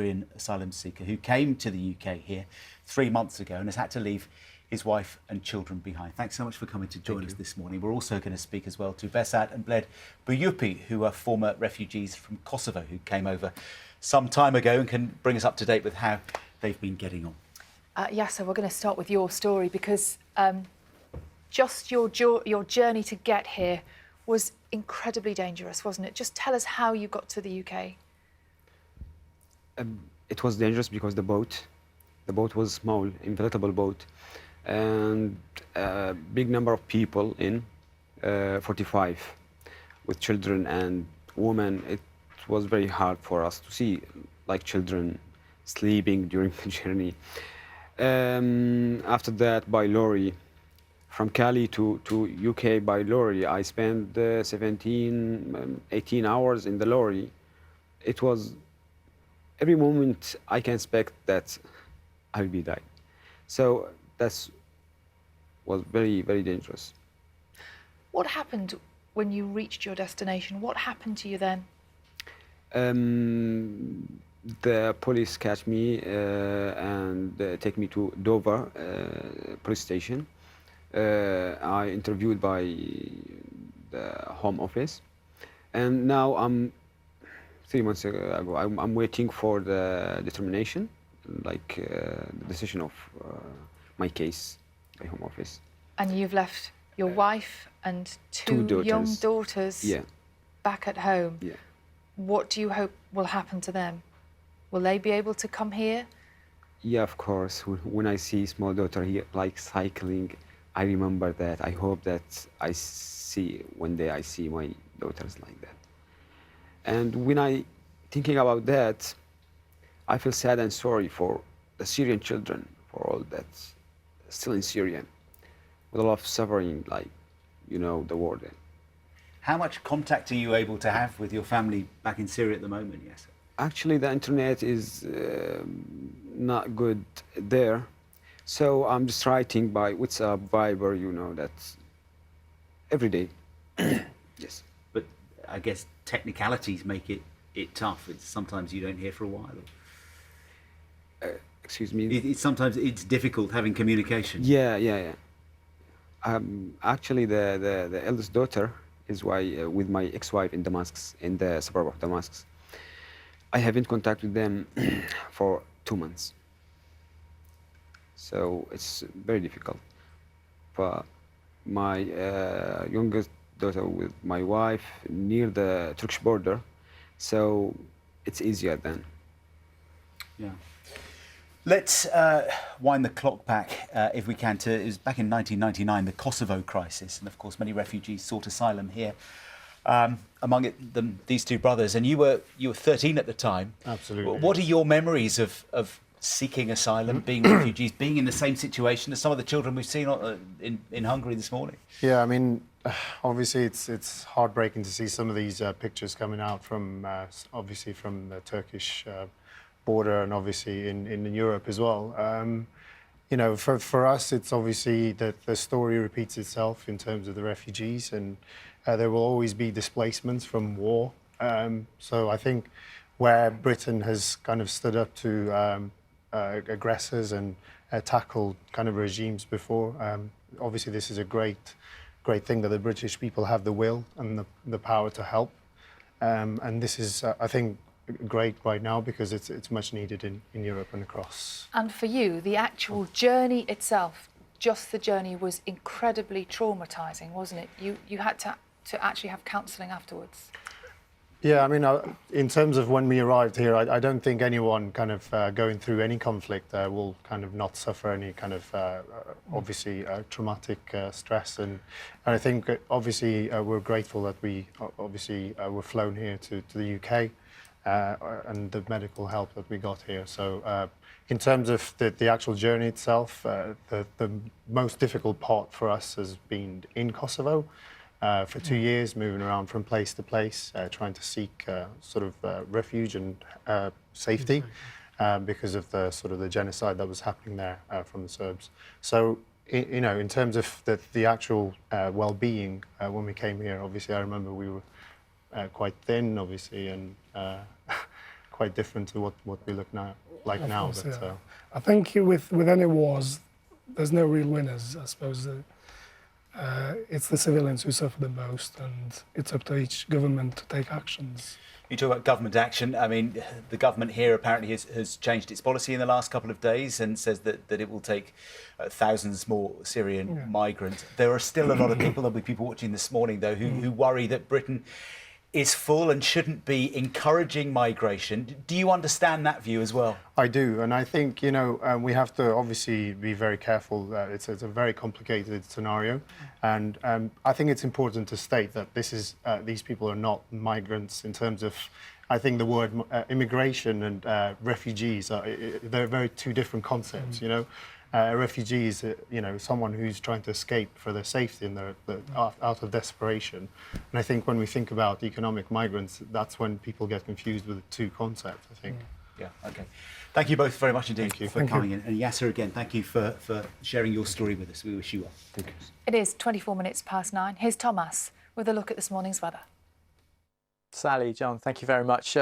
Syrian asylum seeker who came to the UK here 3 months ago and has had to leave his wife and children behind. Thanks so much for coming to join us this morning. We're also going to speak as well to Besat and Bled Buyupi, who are former refugees from Kosovo who came over some time ago and can bring us up to date with how they've been getting on. Yasser, we're going to start with your story because just your journey to get here was incredibly dangerous, wasn't it? Just tell us how you got to the UK. It was dangerous because the boat was small, inflatable boat, and a big number of people in, 45, with children and women. It was very hard for us to see, like, children sleeping during the journey. After that, by lorry, from Cali to UK by lorry, I spent 18 hours in the lorry. It was every moment I can expect that I'll be dying. So that was very, very dangerous. What happened when you reached your destination? What happened to you then? The police catch me and take me to Dover police station. I interviewed by the Home Office, and now I'm 3 months ago. I'm waiting for the determination, like the decision of my case by Home Office. And you've left your wife and two young daughters back at home. Yeah. What do you hope will happen to them? Will they be able to come here? Yeah, of course. When I see small daughter here, like cycling, I remember that. I hope that one day I see my daughters like that. And when I thinking about that, I feel sad and sorry for the Syrian children, for all that still in Syria, with a lot of suffering, like, the war there. How much contact are you able to have with your family back in Syria at the moment, Yes? Actually, the internet is not good there. So I'm just writing by WhatsApp, Viber, that's every day. Yes. But I guess technicalities make it tough. Sometimes you don't hear for a while. Excuse me? Sometimes it's difficult having communication. Yeah. Actually, the eldest daughter is with my ex-wife in Damascus, in the suburb of Damascus. I haven't contacted them for 2 months. So it's very difficult. But my youngest daughter with my wife near the Turkish border, so it's easier then. Yeah. Let's wind the clock back, if we can, it was back in 1999, the Kosovo crisis. And of course, many refugees sought asylum here. Among them, these two brothers, and you were 13 at the time. Absolutely. What are your memories of seeking asylum, being refugees, being in the same situation as some of the children we've seen in Hungary this morning? Yeah, I mean, obviously it's heartbreaking to see some of these pictures coming out from obviously from the Turkish border and obviously in Europe as well. For us, it's obviously that the story repeats itself in terms of the refugees, and there will always be displacements from war. So I think where Britain has kind of stood up to aggressors and tackled kind of regimes before, obviously this is a great thing that the British people have the will and the power to help. And this is, I think, great right now because it's much needed in Europe and across. And for you, the actual journey itself, just the journey, was incredibly traumatizing, wasn't it? You had to actually have counselling afterwards. Yeah, I mean, in terms of when we arrived here, I don't think anyone kind of going through any conflict will kind of not suffer any kind of obviously traumatic stress. And I think obviously we're grateful that we obviously were flown here to the UK and the medical help that we got here. So in terms of the actual journey itself, the most difficult part for us has been in Kosovo. For 2 years, moving around from place to place, trying to seek sort of refuge and safety because of the sort of the genocide that was happening there from the Serbs. So, in terms of the actual well-being when we came here, obviously I remember we were quite thin, obviously, and quite different to what we look now like now. Course, But yeah. I think with any wars, there's no real winners. I suppose it's the civilians who suffer the most, and it's up to each government to take actions. You talk about government action. I mean, the government here apparently has changed its policy in the last couple of days and says that it will take thousands more Syrian migrants. There are still a lot of people, there'll be people watching this morning, though, who worry that Britain is full and shouldn't be encouraging migration. Do you understand that view as well? I do, and I think, you know, we have to obviously be very careful. It's a very complicated scenario, and I think it's important to state that these people are not migrants in terms of, I think the word immigration and refugees, they're very two different concepts, you know. A refugee is, you know, someone who's trying to escape for their safety and out of desperation. And I think when we think about economic migrants, that's when people get confused with the two concepts, I think. Yeah, okay. Thank you both very much indeed for Thank coming you. in. And Yasser, again, thank you for sharing your story with us. We wish you well. Thank you. It is 24 minutes past 9. Here's Thomas with a look at this morning's weather. Sally, John, thank you very much.